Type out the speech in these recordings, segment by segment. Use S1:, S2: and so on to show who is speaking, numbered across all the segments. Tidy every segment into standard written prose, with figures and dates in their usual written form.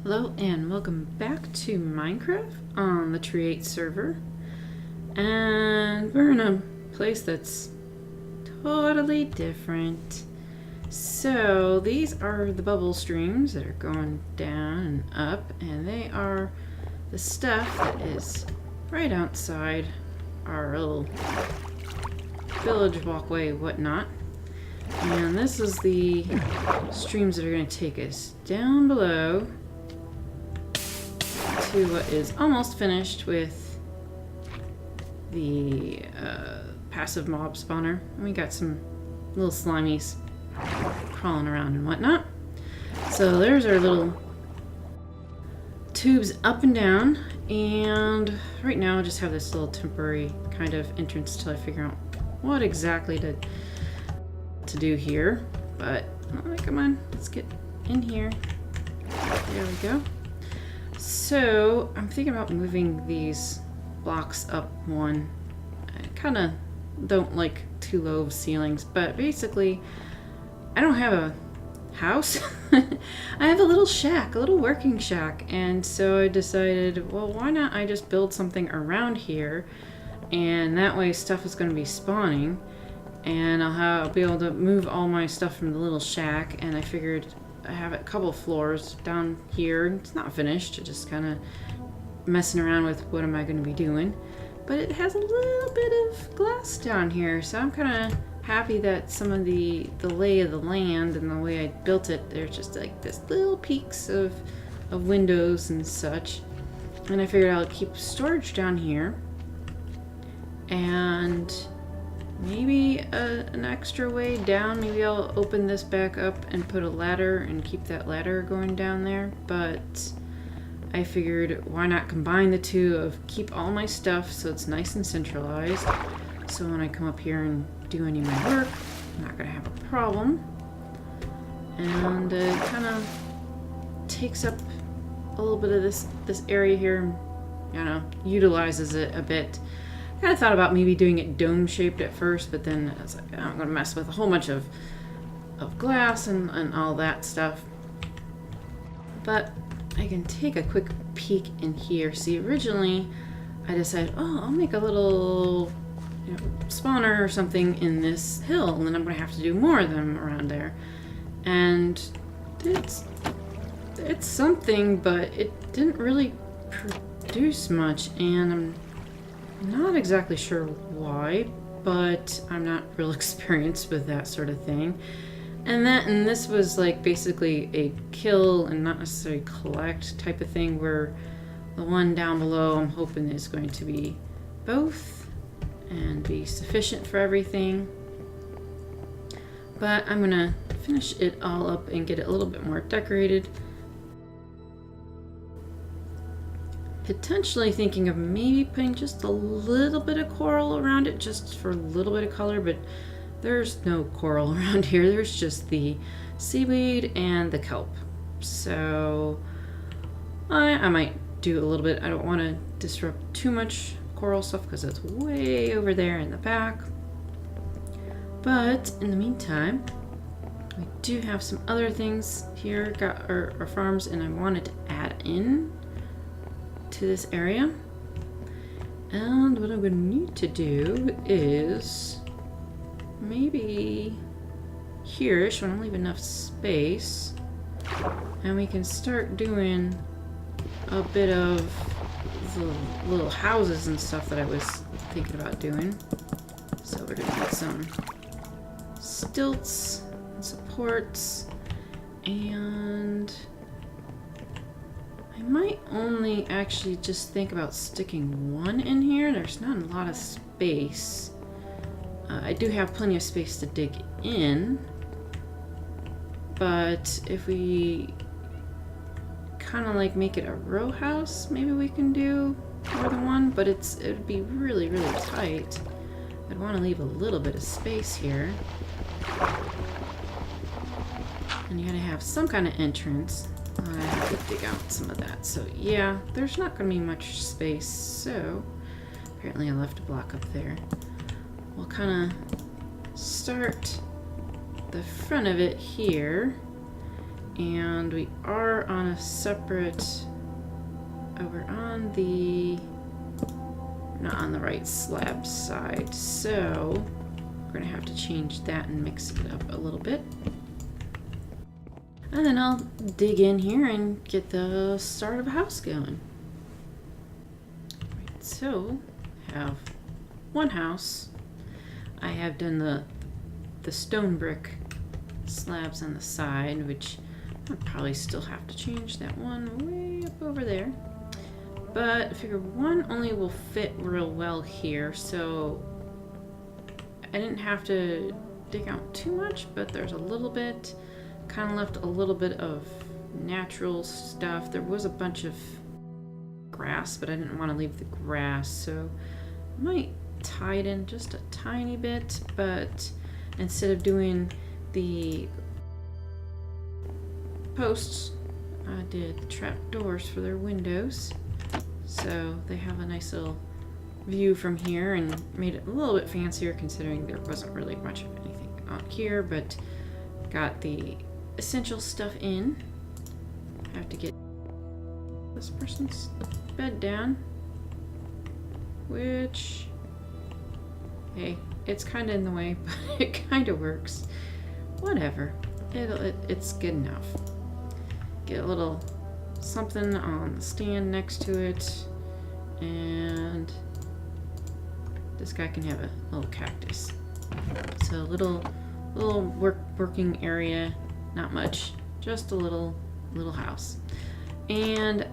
S1: Hello and welcome back to Minecraft on the Create server. And we're in a place that's totally different. So these are the bubble streams that are going down and up, and they are the stuff that is right outside our little village walkway, whatnot. And this is the streams that are going to take us down below to what is almost finished with the passive mob spawner. And we got some little slimies crawling around and whatnot. So there's our little tubes up and down, and right now I just have this little temporary kind of entrance till I figure out what exactly to do here. But come on, let's get in here. There we go. So I'm thinking about moving these blocks up one. I kind of don't like too low of ceilings, but basically I don't have a house. I have a little shack, a little working shack, and so I decided, well, why not I just build something around here, and that way stuff is going to be spawning, and I'll be able to move all my stuff from the little shack. And I figured I have a couple floors down here. It's not finished, just kind of messing around with what am I going to be doing. But it has a little bit of glass down here, so I'm kind of happy that some of the lay of the land and the way I built it, there's just like this little peaks of windows and such. And I figured I'll keep storage down here, and maybe an extra way down. Maybe I'll open this back up and put a ladder and keep that ladder going down there. But I figured, why not combine the two of keep all my stuff so it's nice and centralized. So when I come up here and do any of my work, I'm not going to have a problem. And it kind of takes up a little bit of this area here, you know, utilizes it a bit. I kind of thought about maybe doing it dome-shaped at first, but then I was like, oh, I'm going to mess with a whole bunch of glass and all that stuff. But I can take a quick peek in here. See, originally I decided, oh, I'll make a little spawner or something in this hill, and then I'm going to have to do more of them around there. And it's something, but it didn't really produce much, and I'm not exactly sure why, but I'm not real experienced with that sort of thing. And this was like basically a kill and not necessarily collect type of thing, where the one down below I'm hoping is going to be both and be sufficient for everything. But I'm gonna finish it all up and get it a little bit more decorated. Potentially thinking of maybe putting just a little bit of coral around it, just for a little bit of color, but there's no coral around here. There's just the seaweed and the kelp. So I might do a little bit. I don't want to disrupt too much coral stuff because it's way over there in the back. But in the meantime, we do have some other things here. Got our farms, and I wanted to add in to this area. And what I'm going to need to do is maybe here-ish, when I leave enough space, and we can start doing a bit of the little houses and stuff that I was thinking about doing. So we're going to get some stilts and supports, and I might only actually just think about sticking one in here. There's not a lot of space. I do have plenty of space to dig in, but if we kind of like make it a row house, maybe we can do more than one, but it would be really, really tight. I'd want to leave a little bit of space here. And you gotta have some kind of entrance. I have to dig out some of that. So yeah, there's not going to be much space. So apparently I left a block up there. We'll kind of start the front of it here, And we are on a separate, we're on the, not on the right slab side, so we're gonna have to change that and mix it up a little bit. And then I'll dig in here and get the start of a house going. Right, so have one house. I have done the stone brick slabs on the side, which I'll probably still have to change that one way up over there. But I figure one only will fit real well here, so I didn't have to dig out too much, but there's a little bit, kind of left a little bit of natural stuff. There was a bunch of grass, but I didn't want to leave the grass, so I might tie it in just a tiny bit, but instead of doing the posts, I did trap doors for their windows, so they have a nice little view from here, and made it a little bit fancier considering there wasn't really much of anything on here, but got the essential stuff in. I have to get this person's bed down, which, hey, it's kind of in the way, but it kind of works. Whatever, it's good enough. Get a little something on the stand next to it, and this guy can have a little cactus. So little working area, not much, just a little house. And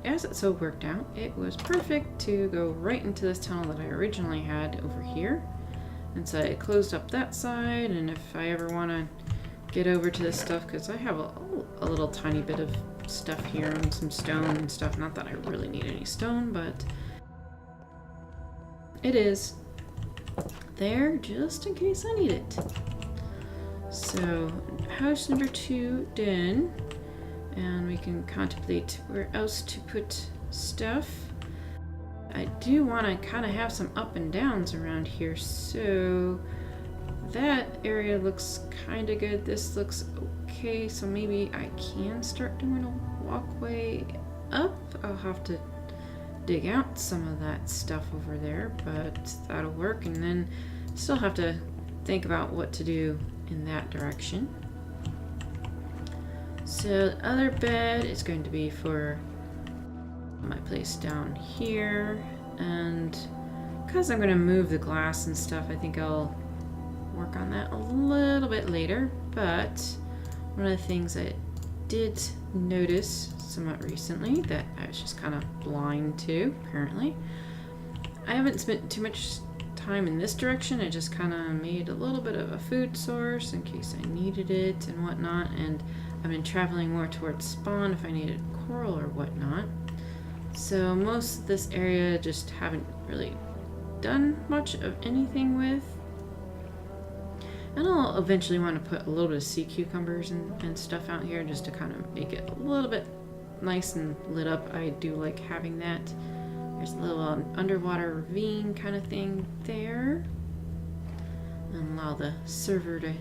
S1: as it so worked out, it was perfect to go right into this tunnel that I originally had over here. And so I closed up that side, and if I ever want to get over to this stuff, because I have a little tiny bit of stuff here and some stone and stuff. Not that I really need any stone, but it is there just in case I need it. So house number 2 done, and we can contemplate where else to put stuff. I do want to kind of have some up and downs around here, so that area looks kind of good. This looks okay, so maybe I can start doing a walkway up. I'll have to dig out some of that stuff over there, but that'll work. And then still have to think about what to do in that direction. So the other bed is going to be for my place down here, and because I'm going to move the glass and stuff, I think I'll work on that a little bit later. But one of the things I did notice somewhat recently that I was just kind of blind to, apparently, I haven't spent too much time in this direction. I just kind of made a little bit of a food source in case I needed it and whatnot, and I've been traveling more towards spawn if I needed coral or whatnot. So most of this area just haven't really done much of anything with. And I'll eventually want to put a little bit of sea cucumbers and stuff out here just to kind of make it a little bit nice and lit up. I do like having that. There's a little underwater ravine kind of thing there. And allow the server to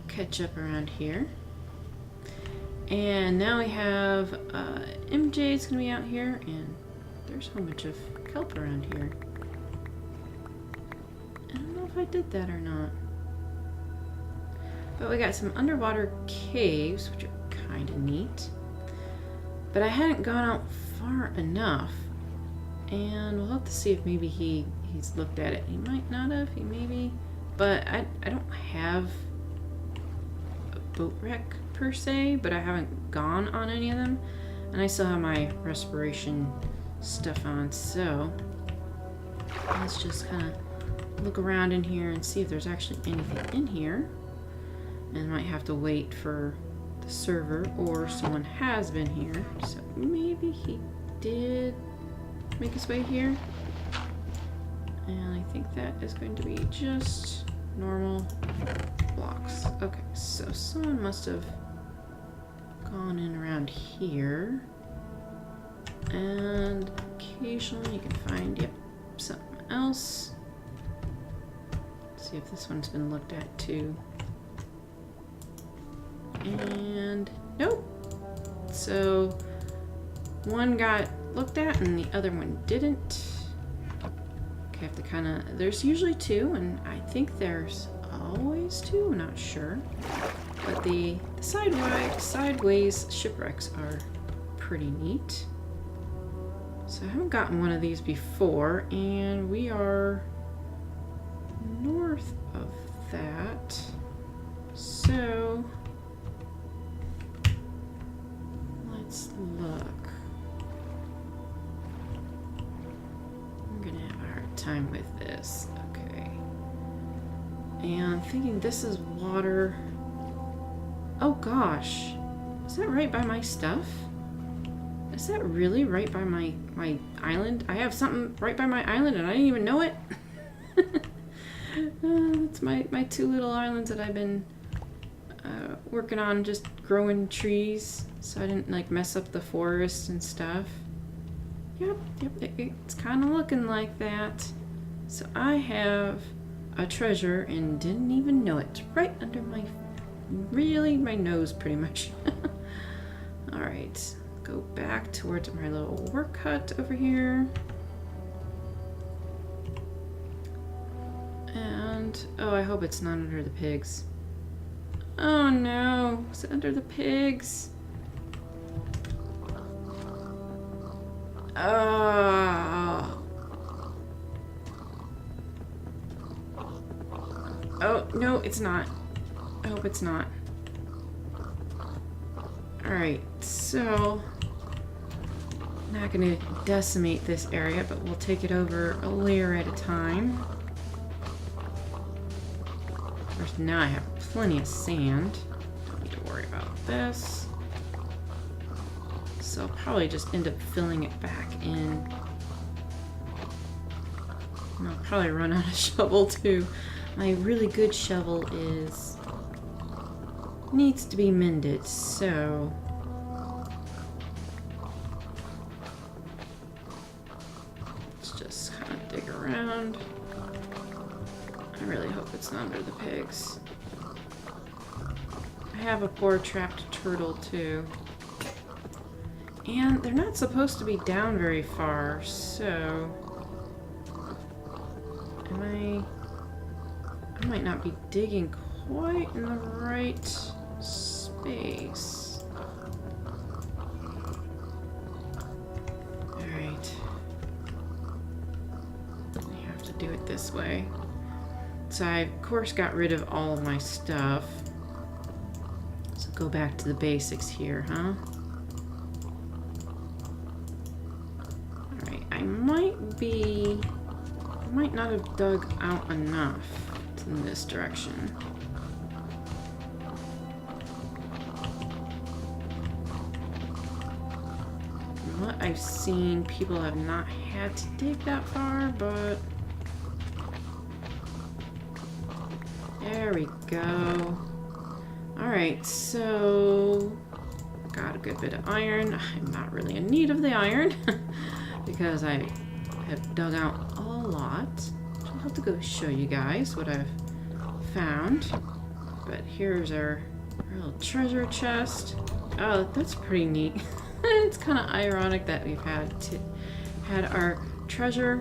S1: catch up around here. And now we have MJ's gonna be out here, and there's a whole bunch of kelp around here. I don't know if I did that or not. But we got some underwater caves, which are kind of neat. But I hadn't gone out far enough, and we'll have to see if maybe he's looked at it. He might not have, he maybe, but I don't have a boat wreck per se, but I haven't gone on any of them, and I still have my respiration stuff on, so let's just kind of look around in here and see if there's actually anything in here. And might have to wait for the server, or someone has been here, so maybe he did make his way here. And I think that is going to be just normal blocks. Okay, so someone must have gone in around here, and occasionally you can find, yep, something else. Let's see if this one's been looked at too. And Nope. So one got looked at and the other one didn't. Okay, I have to kind of, there's usually two, and I think there's always two, I'm not sure. But the sideways shipwrecks are pretty neat. So I haven't gotten one of these before, and we are north of that. So let's look. I'm gonna have a hard time with this. Okay. And I'm thinking this is water. Oh gosh. Is that right by my stuff? Is that really right by my island? I have something right by my island and I didn't even know it. It's my two little islands that I've been working on, just growing trees so I didn't like mess up the forest and stuff. Yep, it's kind of looking like that. So I have a treasure and didn't even know it. Right under my nose pretty much. Alright, go back towards my little work hut over here. And, oh, I hope it's not under the pigs. Oh no, is it under the pigs? Oh, no, it's not. I hope it's not. Alright, so I'm not going to decimate this area, but we'll take it over a layer at a time. First, now I have plenty of sand. Don't need to worry about this. So I'll probably just end up filling it back in. And I'll probably run out of shovel too. My really good shovel needs to be mended, so let's just kind of dig around. I really hope it's not under the pigs. I have a poor trapped turtle too. And they're not supposed to be down very far, so I might not be digging quite in the right space. Alright. I have to do it this way. So I, of course, got rid of all of my stuff. So go back to the basics here, huh? Alright, I might not have dug out enough in this direction. From what I've seen, people have not had to dig that far, but there we go. Alright, so got a good bit of iron. I'm not really in need of the iron because I have dug out a lot. I'll have to go show you guys what I've found. But here's our little treasure chest. Oh, that's pretty neat. It's kind of ironic that we've had our treasure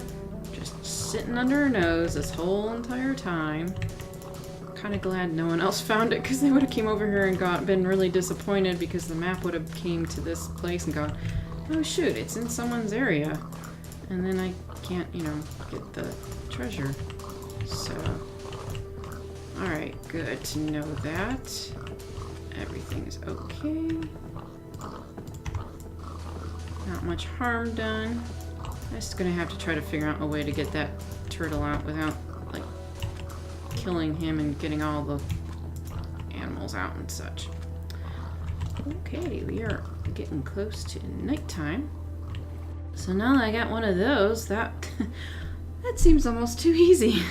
S1: just sitting under our nose this whole entire time. Kind of glad no one else found it, because they would have came over here and been really disappointed, because the map would have came to this place and gone, oh shoot, it's in someone's area, and then I can't, you know, get the treasure. So, alright, good to know that. Everything is okay. Not much harm done. I'm just gonna have to try to figure out a way to get that turtle out without, like, killing him and getting all the animals out and such. Okay, we are getting close to nighttime. So now that I got one of those, that seems almost too easy.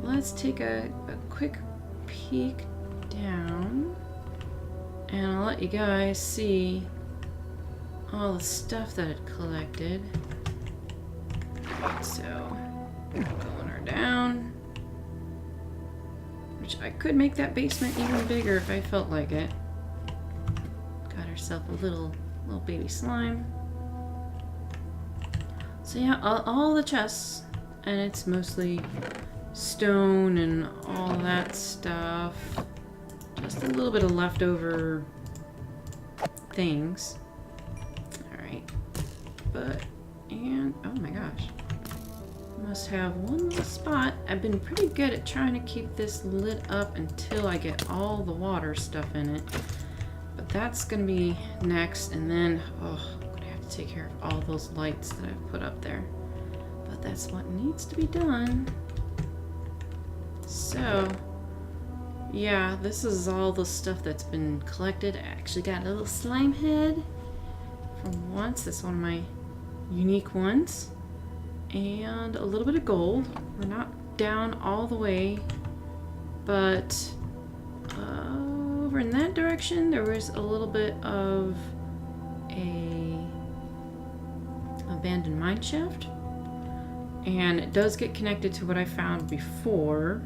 S1: Let's take a quick peek down, and I'll let you guys see all the stuff that it collected. Alright, so pulling her down, which I could make that basement even bigger if I felt like it. ourselves a little baby slime. So yeah, all the chests, and it's mostly stone and all that stuff. Just a little bit of leftover things. Alright. And oh my gosh. Must have one little spot. I've been pretty good at trying to keep this lit up until I get all the water stuff in it. But that's gonna be next, and then, oh, I'm gonna have to take care of all those lights that I've put up there. But that's what needs to be done. So, yeah, this is all the stuff that's been collected. I actually got a little slime head from once. That's one of my unique ones. And a little bit of gold. We're not down all the way, but over in that direction there was a little bit of a abandoned mine shaft, and it does get connected to what I found before,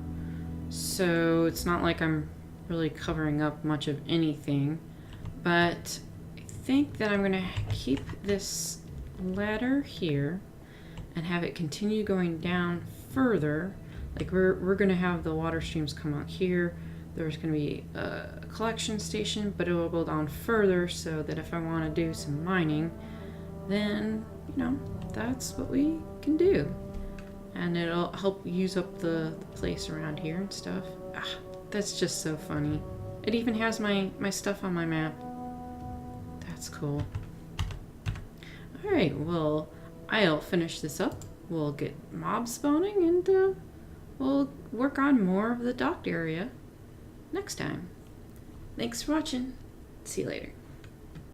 S1: so it's not like I'm really covering up much of anything. But I think that I'm gonna keep this ladder here and have it continue going down further. Like we're gonna have the water streams come out here. There's gonna be a collection station, but it will go down further so that if I want to do some mining, then, you know, that's what we can do. And it'll help use up the place around here and stuff. Ah, that's just so funny. It even has my stuff on my map. That's cool. Alright, well, I'll finish this up. We'll get mobs spawning, and we'll work on more of the docked area next time. Thanks for watching. See you later.